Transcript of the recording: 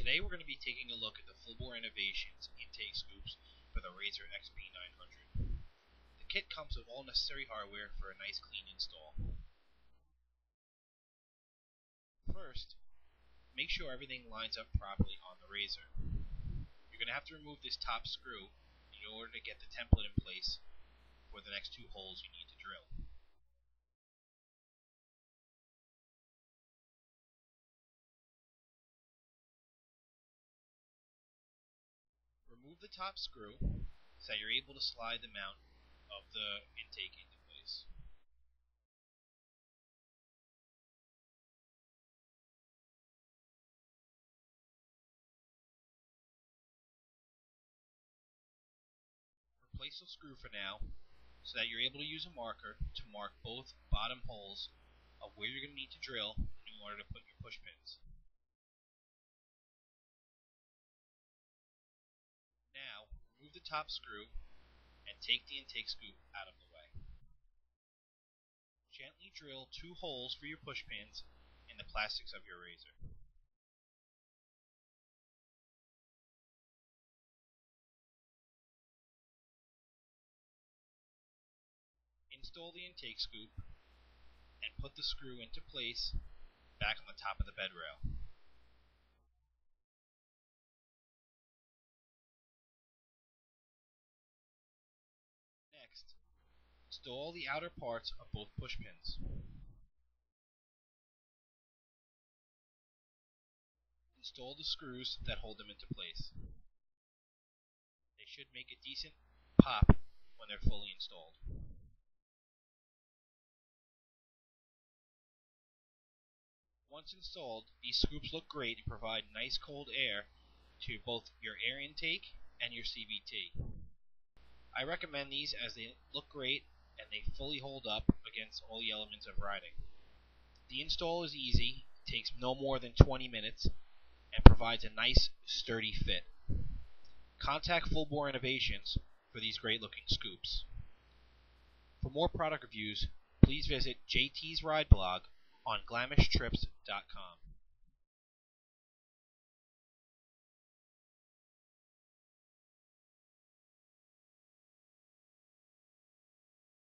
Today we're going to be taking a look at the Fullbore Innovations intake scoops for the Razor XP900. The kit comes with all necessary hardware for a nice clean install. First, make sure everything lines up properly on the Razor. You're going to have to remove this top screw in order to get the template in place for the next two holes you need to drill. Remove the top screw so that you're able to slide the mount of the intake into place. Replace the screw for now so that you're able to use a marker to mark both bottom holes of where you're going to need to drill in order to put your push pins. Now, remove the top screw and take the intake scoop out of the way. Gently drill two holes for your push pins in the plastics of your razor. Install the intake scoop and put the screw into place back on the top of the bed rail. Next, install the outer parts of both push pins. Install the screws that hold them into place. They should make a decent pop when they're fully installed. Once installed, these scoops look great and provide nice cold air to both your air intake and your CVT. I recommend these as they look great and they fully hold up against all the elements of riding. The install is easy, takes no more than 20 minutes, and provides a nice sturdy fit. Contact Fullbore Innovations for these great looking scoops. For more product reviews, please visit JT's Ride blog on glamishtrips.com.